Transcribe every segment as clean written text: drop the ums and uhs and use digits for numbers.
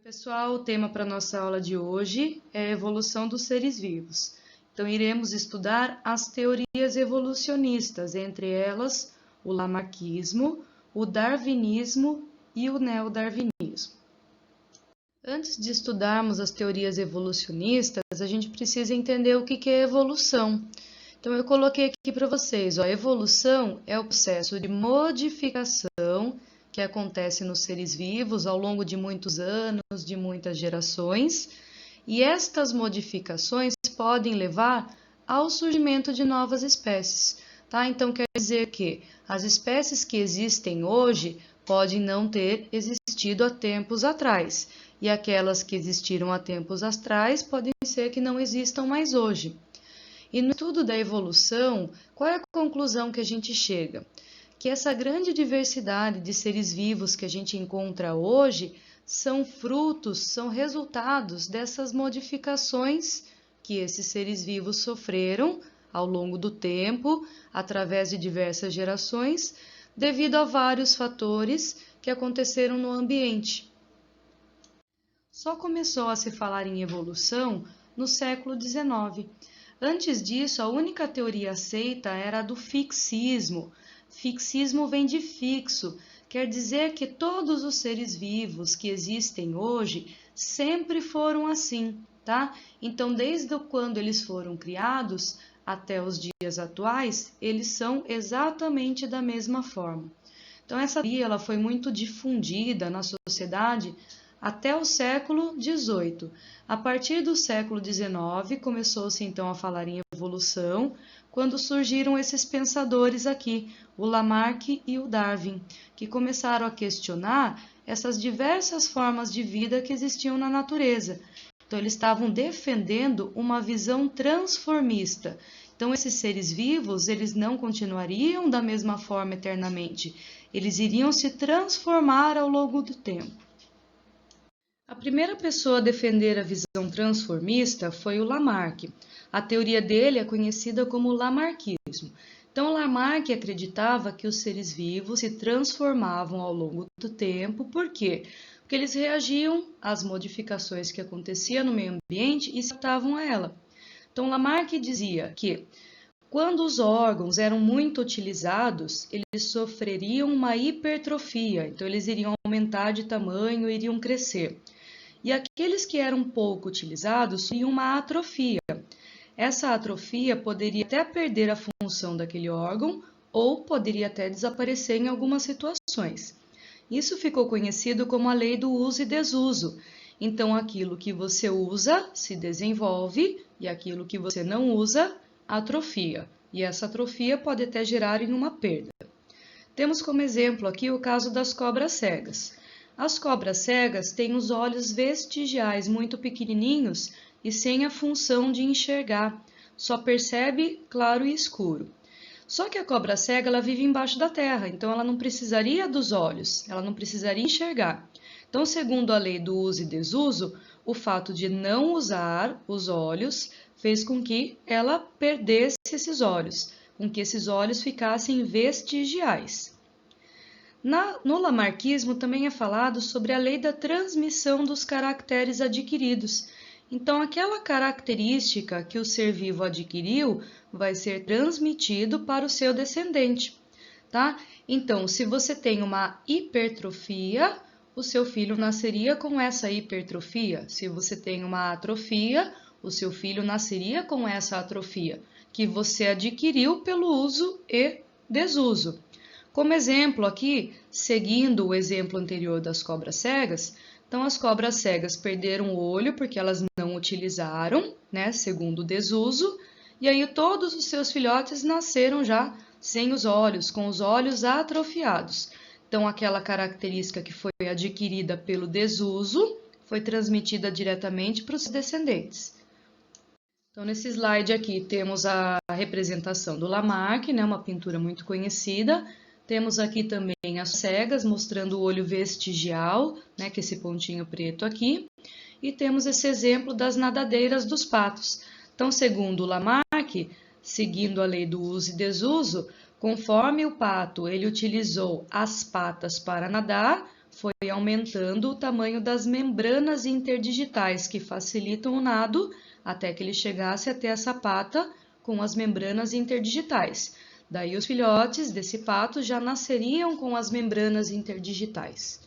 Pessoal, o tema para nossa aula de hoje é a evolução dos seres vivos. Então, iremos estudar as teorias evolucionistas, entre elas o lamarckismo, o darwinismo e o neodarwinismo. Antes de estudarmos as teorias evolucionistas, a gente precisa entender o que é evolução. Então, eu coloquei aqui para vocês, a evolução é o processo de modificação que acontece nos seres vivos ao longo de muitos anos, de muitas gerações, e estas modificações podem levar ao surgimento de novas espécies, tá? Então quer dizer que as espécies que existem hoje podem não ter existido há tempos atrás, e aquelas que existiram há tempos atrás podem ser que não existam mais hoje. E no estudo da evolução, qual é a conclusão que a gente chega? Que essa grande diversidade de seres vivos que a gente encontra hoje são frutos, são resultados dessas modificações que esses seres vivos sofreram ao longo do tempo, através de diversas gerações, devido a vários fatores que aconteceram no ambiente. Só começou a se falar em evolução no século XIX. Antes disso, a única teoria aceita era a do fixismo. Fixismo vem de fixo, quer dizer que todos os seres vivos que existem hoje sempre foram assim, tá? Então, desde quando eles foram criados até os dias atuais, eles são exatamente da mesma forma. Então, essa teoria ela foi muito difundida na sociedade até o século XVIII. A partir do século XIX, começou-se então a falar em evolução, quando surgiram esses pensadores aqui, o Lamarck e o Darwin, que começaram a questionar essas diversas formas de vida que existiam na natureza. Então, eles estavam defendendo uma visão transformista. Então, esses seres vivos, eles não continuariam da mesma forma eternamente. Eles iriam se transformar ao longo do tempo. A primeira pessoa a defender a visão transformista foi o Lamarck. A teoria dele é conhecida como lamarckismo. Então, Lamarck acreditava que os seres vivos se transformavam ao longo do tempo. Por quê? Porque eles reagiam às modificações que aconteciam no meio ambiente e se adaptavam a ela. Então, Lamarck dizia que quando os órgãos eram muito utilizados, eles sofreriam uma hipertrofia. Então, eles iriam aumentar de tamanho, iriam crescer. E aqueles que eram pouco utilizados sofriam uma atrofia. Essa atrofia poderia até perder a função daquele órgão ou poderia até desaparecer em algumas situações. Isso ficou conhecido como a lei do uso e desuso. Então, aquilo que você usa se desenvolve e aquilo que você não usa atrofia. E essa atrofia pode até gerar em uma perda. Temos como exemplo aqui o caso das cobras cegas. As cobras cegas têm os olhos vestigiais muito pequenininhos e sem a função de enxergar, só percebe claro e escuro. Só que a cobra cega ela vive embaixo da terra, então ela não precisaria dos olhos, ela não precisaria enxergar. Então, segundo a lei do uso e desuso, o fato de não usar os olhos fez com que ela perdesse esses olhos, com que esses olhos ficassem vestigiais. No lamarckismo também é falado sobre a lei da transmissão dos caracteres adquiridos. Então, aquela característica que o ser vivo adquiriu vai ser transmitido para o seu descendente, tá? Então, se você tem uma hipertrofia, o seu filho nasceria com essa hipertrofia. Se você tem uma atrofia, o seu filho nasceria com essa atrofia, que você adquiriu pelo uso e desuso. Como exemplo aqui, seguindo o exemplo anterior das cobras cegas, então as cobras cegas perderam o olho porque elas não utilizaram, né, segundo o desuso, e aí todos os seus filhotes nasceram já sem os olhos, com os olhos atrofiados. Então aquela característica que foi adquirida pelo desuso foi transmitida diretamente para os descendentes. Então, nesse slide aqui temos a representação do Lamarck, né, uma pintura muito conhecida. Temos aqui também as cegas, mostrando o olho vestigial, né, que é esse pontinho preto aqui. E temos esse exemplo das nadadeiras dos patos. Então, segundo o Lamarck, seguindo a lei do uso e desuso, conforme o pato ele utilizou as patas para nadar, foi aumentando o tamanho das membranas interdigitais que facilitam o nado até que ele chegasse até essa pata com as membranas interdigitais. Daí os filhotes desse pato já nasceriam com as membranas interdigitais.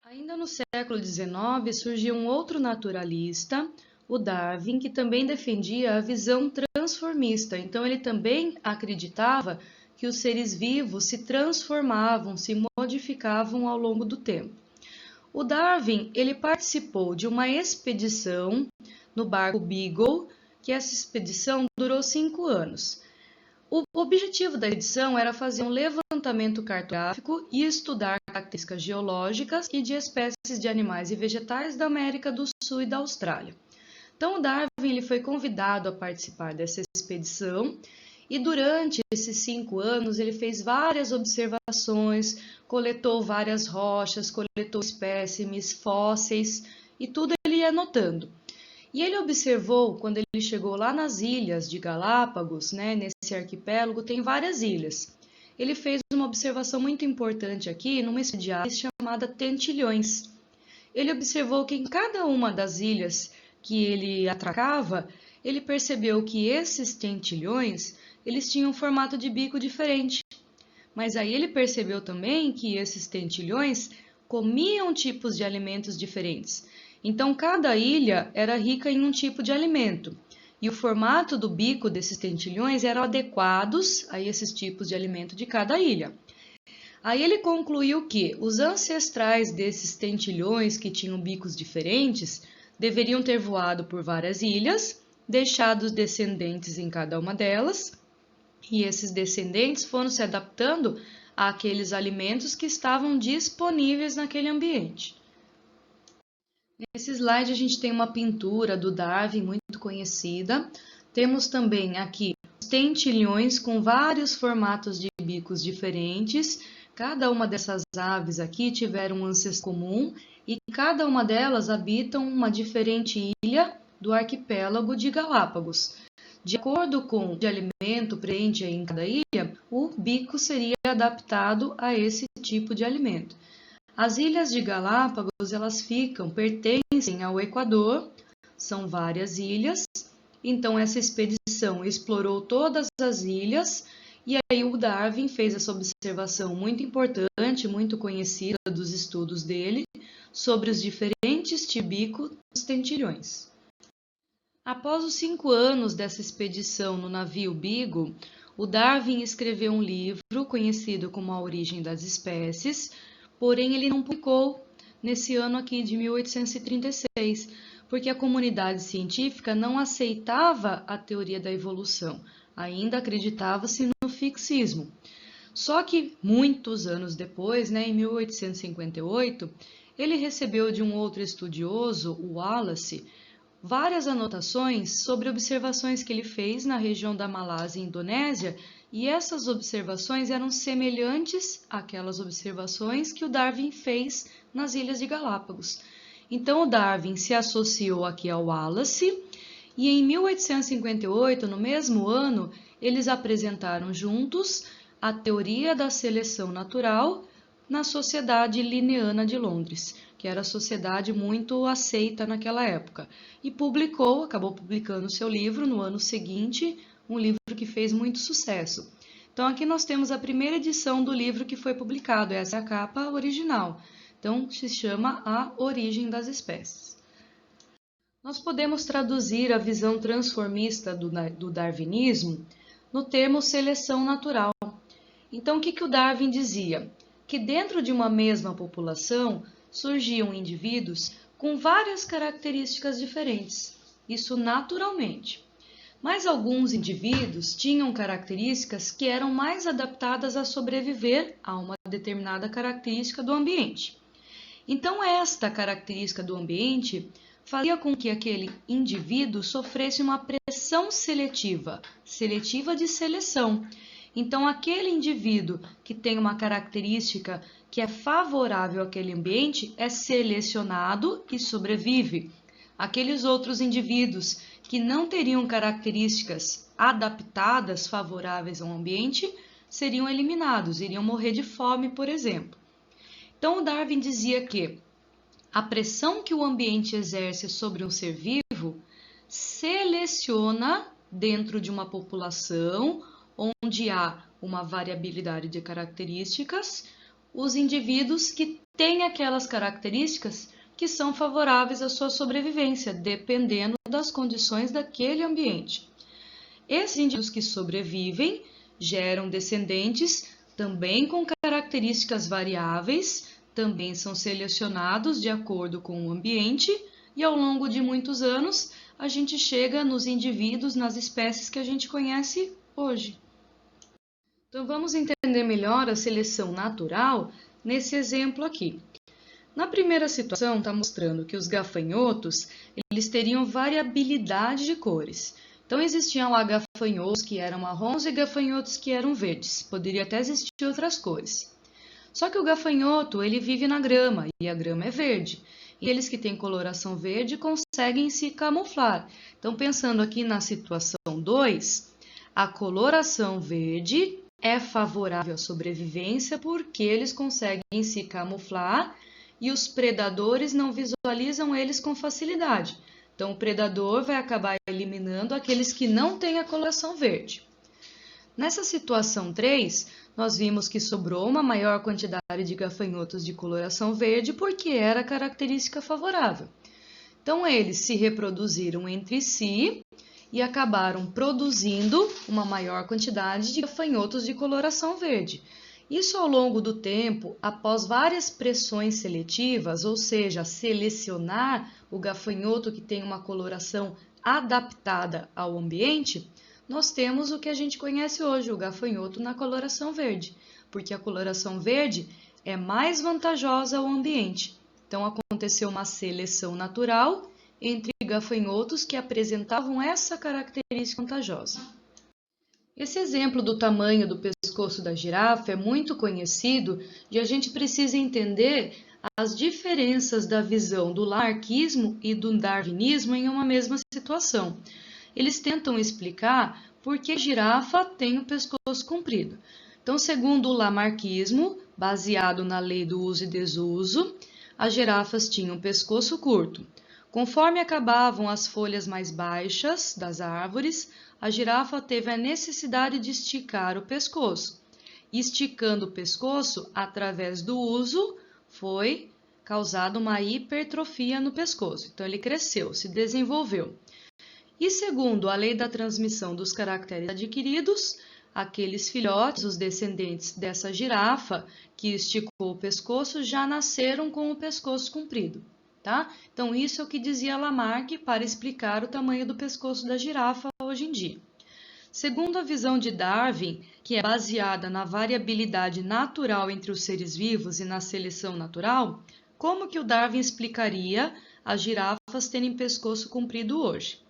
Ainda no século XIX surgiu um outro naturalista, o Darwin, que também defendia a visão transformista. Então ele também acreditava que os seres vivos se transformavam, se modificavam ao longo do tempo. O Darwin, ele participou de uma expedição no barco Beagle, que essa expedição durou 5 anos. O objetivo da expedição era fazer um levantamento cartográfico e estudar características geológicas e de espécies de animais e vegetais da América do Sul e da Austrália. Então, o Darwin ele foi convidado a participar dessa expedição e durante esses 5 anos ele fez várias observações, coletou várias rochas, coletou espécimes, fósseis e tudo ele ia anotando. E ele observou, quando ele chegou lá nas ilhas de Galápagos, nesse arquipélago, tem várias ilhas. Ele fez uma observação muito importante aqui, numa espécie de aves chamada tentilhões. Ele observou que em cada uma das ilhas que ele atracava, ele percebeu que esses tentilhões, eles tinham um formato de bico diferente. Mas aí ele percebeu também que esses tentilhões comiam tipos de alimentos diferentes. Então, cada ilha era rica em um tipo de alimento, e o formato do bico desses tentilhões eram adequados a esses tipos de alimento de cada ilha. Aí ele concluiu que os ancestrais desses tentilhões que tinham bicos diferentes deveriam ter voado por várias ilhas, deixado descendentes em cada uma delas, e esses descendentes foram se adaptando àqueles alimentos que estavam disponíveis naquele ambiente. Nesse slide a gente tem uma pintura do Darwin muito conhecida. Temos também aqui os tentilhões com vários formatos de bicos diferentes. Cada uma dessas aves aqui tiveram um ancestral comum e cada uma delas habitam uma diferente ilha do arquipélago de Galápagos. De acordo com o alimento presente em cada ilha, o bico seria adaptado a esse tipo de alimento. As ilhas de Galápagos, elas pertencem ao Equador, são várias ilhas, então essa expedição explorou todas as ilhas e aí o Darwin fez essa observação muito importante, muito conhecida dos estudos dele, sobre os diferentes tipos dos tentilhões. Após os 5 anos dessa expedição no navio Beagle, o Darwin escreveu um livro conhecido como A Origem das Espécies, porém ele não publicou nesse ano aqui de 1836, porque a comunidade científica não aceitava a teoria da evolução, ainda acreditava-se no fixismo. Só que muitos anos depois, em 1858, ele recebeu de um outro estudioso, o Wallace, várias anotações sobre observações que ele fez na região da Malásia e Indonésia, e essas observações eram semelhantes àquelas observações que o Darwin fez nas Ilhas de Galápagos. Então o Darwin se associou aqui ao Wallace e em 1858, no mesmo ano, eles apresentaram juntos a teoria da seleção natural na Sociedade Linneana de Londres, que era a sociedade muito aceita naquela época, e acabou publicando seu livro no ano seguinte, um livro que fez muito sucesso. Então aqui nós temos a primeira edição do livro que foi publicado, essa é a capa original. Então se chama A Origem das Espécies. Nós podemos traduzir a visão transformista do darwinismo no termo seleção natural. Então o que o Darwin dizia? Que dentro de uma mesma população surgiam indivíduos com várias características diferentes, isso naturalmente. Mas alguns indivíduos tinham características que eram mais adaptadas a sobreviver a uma determinada característica do ambiente. Então, esta característica do ambiente fazia com que aquele indivíduo sofresse uma pressão seletiva de seleção. Então, aquele indivíduo que tem uma característica que é favorável àquele ambiente é selecionado e sobrevive. Aqueles outros indivíduos que não teriam características adaptadas, favoráveis ao ambiente, seriam eliminados, iriam morrer de fome, por exemplo. Então, o Darwin dizia que a pressão que o ambiente exerce sobre um ser vivo seleciona dentro de uma população onde há uma variabilidade de características, os indivíduos que têm aquelas características que são favoráveis à sua sobrevivência, dependendo das condições daquele ambiente. Esses indivíduos que sobrevivem geram descendentes também com características variáveis, também são selecionados de acordo com o ambiente e ao longo de muitos anos a gente chega nos indivíduos, nas espécies que a gente conhece hoje. Então vamos entender melhor a seleção natural nesse exemplo aqui. Na primeira situação está mostrando que os gafanhotos eles teriam variabilidade de cores. Então existiam lá gafanhotos que eram marrons e gafanhotos que eram verdes. Poderia até existir outras cores. Só que o gafanhoto ele vive na grama e a grama é verde. E eles que têm coloração verde conseguem se camuflar. Então pensando aqui na situação 2, a coloração verde é favorável à sobrevivência porque eles conseguem se camuflar e os predadores não visualizam eles com facilidade. Então, o predador vai acabar eliminando aqueles que não têm a coloração verde. Nessa situação 3, nós vimos que sobrou uma maior quantidade de gafanhotos de coloração verde porque era característica favorável. Então, eles se reproduziram entre si e acabaram produzindo uma maior quantidade de gafanhotos de coloração verde. Isso ao longo do tempo, após várias pressões seletivas, ou seja, selecionar o gafanhoto que tem uma coloração adaptada ao ambiente, nós temos o que a gente conhece hoje, o gafanhoto na coloração verde, porque a coloração verde é mais vantajosa ao ambiente. Então, aconteceu uma seleção natural entre gafanhotos que apresentavam essa característica vantajosa. Esse exemplo do tamanho do pescoço da girafa é muito conhecido e a gente precisa entender as diferenças da visão do lamarckismo e do darwinismo em uma mesma situação. Eles tentam explicar por que a girafa tem o pescoço comprido. Então, segundo o lamarckismo, baseado na lei do uso e desuso, as girafas tinham pescoço curto. Conforme acabavam as folhas mais baixas das árvores, a girafa teve a necessidade de esticar o pescoço. Esticando o pescoço, através do uso, foi causada uma hipertrofia no pescoço. Então, ele cresceu, se desenvolveu. E segundo a lei da transmissão dos caracteres adquiridos, aqueles filhotes, os descendentes dessa girafa que esticou o pescoço, já nasceram com o pescoço comprido. Tá? Então, isso é o que dizia Lamarck para explicar o tamanho do pescoço da girafa hoje em dia. Segundo a visão de Darwin, que é baseada na variabilidade natural entre os seres vivos e na seleção natural, como que o Darwin explicaria as girafas terem pescoço comprido hoje?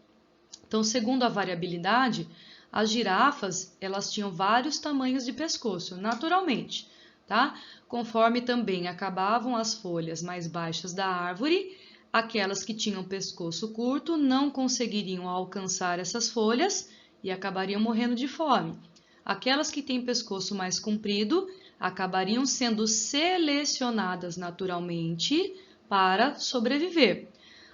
Então, segundo a variabilidade, as girafas elas tinham vários tamanhos de pescoço, naturalmente. Tá? Conforme também acabavam as folhas mais baixas da árvore, aquelas que tinham pescoço curto não conseguiriam alcançar essas folhas e acabariam morrendo de fome. Aquelas que têm pescoço mais comprido acabariam sendo selecionadas naturalmente para sobreviver.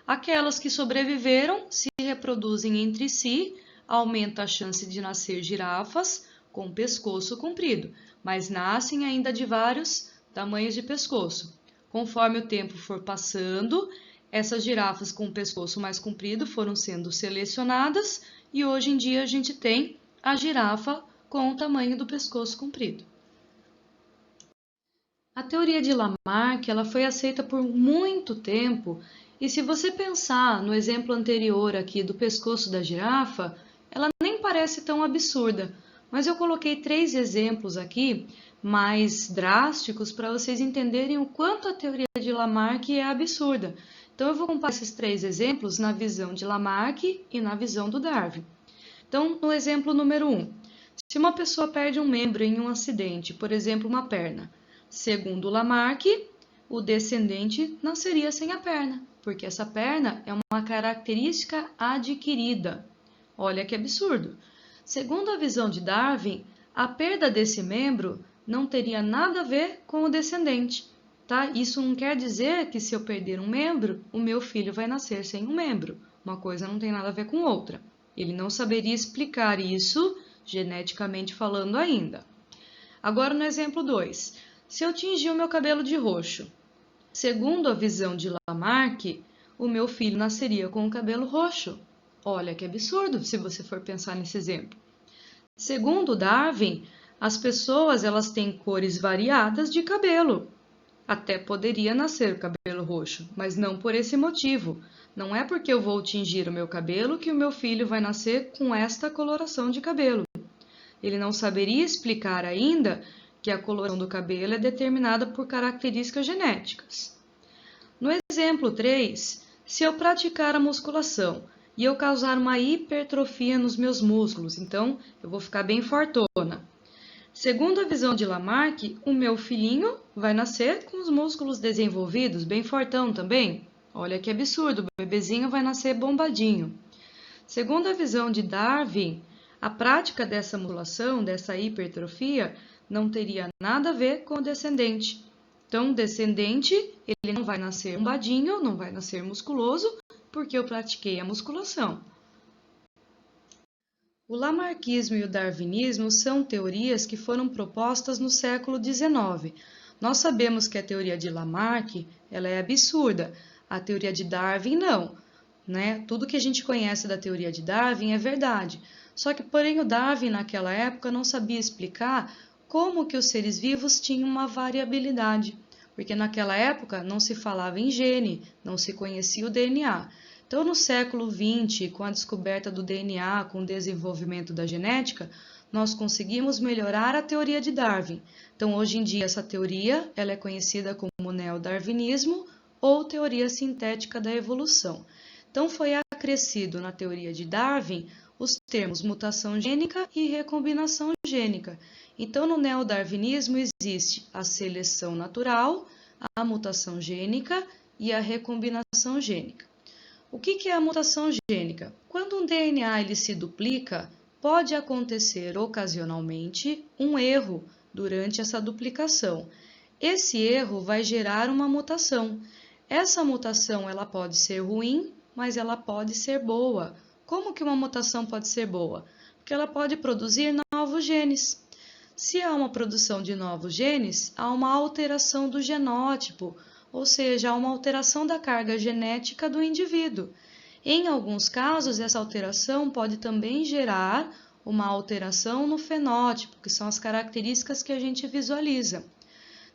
Aquelas que sobreviveram se reproduzem entre si, aumenta a chance de nascer girafas com pescoço comprido, mas nascem ainda de vários tamanhos de pescoço. Conforme o tempo for passando, essas girafas com o pescoço mais comprido foram sendo selecionadas e hoje em dia a gente tem a girafa com o tamanho do pescoço comprido. A teoria de Lamarck ela foi aceita por muito tempo e se você pensar no exemplo anterior aqui do pescoço da girafa, ela nem parece tão absurda. Mas eu coloquei 3 exemplos aqui mais drásticos para vocês entenderem o quanto a teoria de Lamarck é absurda. Então, eu vou comparar esses 3 exemplos na visão de Lamarck e na visão do Darwin. Então, no exemplo número 1, se uma pessoa perde um membro em um acidente, por exemplo, uma perna, segundo Lamarck, o descendente nasceria sem a perna, porque essa perna é uma característica adquirida. Olha que absurdo! Segundo a visão de Darwin, a perda desse membro não teria nada a ver com o descendente. tá? Isso não quer dizer que se eu perder um membro, o meu filho vai nascer sem um membro. Uma coisa não tem nada a ver com outra. Ele não saberia explicar isso geneticamente falando ainda. Agora no exemplo 2. Se eu tingir o meu cabelo de roxo, segundo a visão de Lamarck, o meu filho nasceria com o cabelo roxo. Olha que absurdo se você for pensar nesse exemplo. Segundo Darwin, as pessoas elas têm cores variadas de cabelo. Até poderia nascer o cabelo roxo, mas não por esse motivo. Não é porque eu vou tingir o meu cabelo que o meu filho vai nascer com esta coloração de cabelo. Ele não saberia explicar ainda que a coloração do cabelo é determinada por características genéticas. No exemplo 3, se eu praticar a musculação e eu causar uma hipertrofia nos meus músculos, então eu vou ficar bem fortona. Segundo a visão de Lamarck, o meu filhinho vai nascer com os músculos desenvolvidos, bem fortão também. Olha que absurdo, o bebezinho vai nascer bombadinho. Segundo a visão de Darwin, a prática dessa musculação, dessa hipertrofia, não teria nada a ver com o descendente. Então, o descendente, ele não vai nascer bombadinho, não vai nascer musculoso, porque eu pratiquei a musculação. O lamarquismo e o darwinismo são teorias que foram propostas no século XIX. Nós sabemos que a teoria de Lamarck ela é absurda, a teoria de Darwin não. Né? Tudo que a gente conhece da teoria de Darwin é verdade. Só que, porém, o Darwin naquela época não sabia explicar como que os seres vivos tinham uma variabilidade, porque naquela época não se falava em gene, não se conhecia o DNA. Então, no século XX, com a descoberta do DNA, com o desenvolvimento da genética, nós conseguimos melhorar a teoria de Darwin. Então, hoje em dia, essa teoria ela é conhecida como neodarwinismo ou teoria sintética da evolução. Então, foi acrescido na teoria de Darwin os termos mutação gênica e recombinação gênica. Então, no neodarwinismo existe a seleção natural, a mutação gênica e a recombinação gênica. O que é a mutação gênica? Quando um DNA ele se duplica, pode acontecer ocasionalmente um erro durante essa duplicação. Esse erro vai gerar uma mutação. Essa mutação ela pode ser ruim, mas ela pode ser boa. Como que uma mutação pode ser boa? Porque ela pode produzir novos genes. Se há uma produção de novos genes, há uma alteração do genótipo, ou seja, há uma alteração da carga genética do indivíduo. Em alguns casos, essa alteração pode também gerar uma alteração no fenótipo, que são as características que a gente visualiza.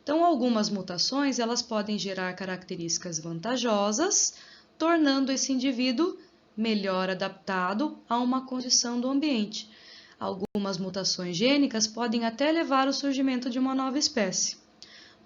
Então, algumas mutações elas podem gerar características vantajosas, tornando esse indivíduo melhor adaptado a uma condição do ambiente. Algumas mutações gênicas podem até levar ao surgimento de uma nova espécie.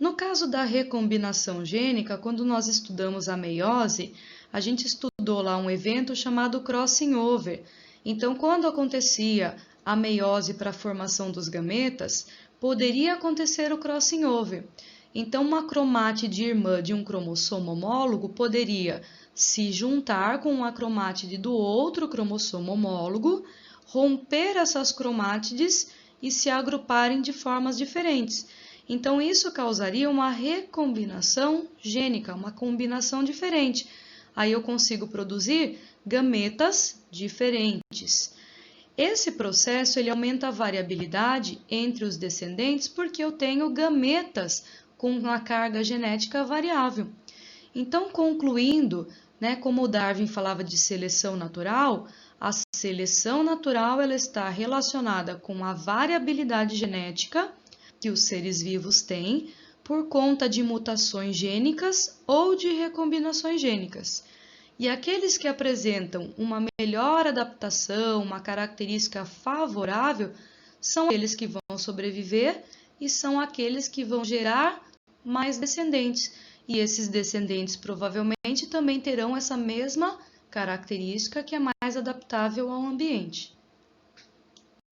No caso da recombinação gênica, quando nós estudamos a meiose, a gente estudou lá um evento chamado crossing over. Então, quando acontecia a meiose para a formação dos gametas, poderia acontecer o crossing over. Então, uma cromátide irmã de um cromossomo homólogo poderia se juntar com uma cromátide do outro cromossomo homólogo, romper essas cromátides e se agruparem de formas diferentes. Então, isso causaria uma recombinação gênica, uma combinação diferente. Aí eu consigo produzir gametas diferentes. Esse processo ele aumenta a variabilidade entre os descendentes porque eu tenho gametas com uma carga genética variável. Então, concluindo, como o Darwin falava de seleção natural, a seleção natural ela está relacionada com a variabilidade genética que os seres vivos têm por conta de mutações gênicas ou de recombinações gênicas. E aqueles que apresentam uma melhor adaptação, uma característica favorável, são aqueles que vão sobreviver e são aqueles que vão gerar mais descendentes. E esses descendentes provavelmente também terão essa mesma característica que é mais adaptável ao ambiente.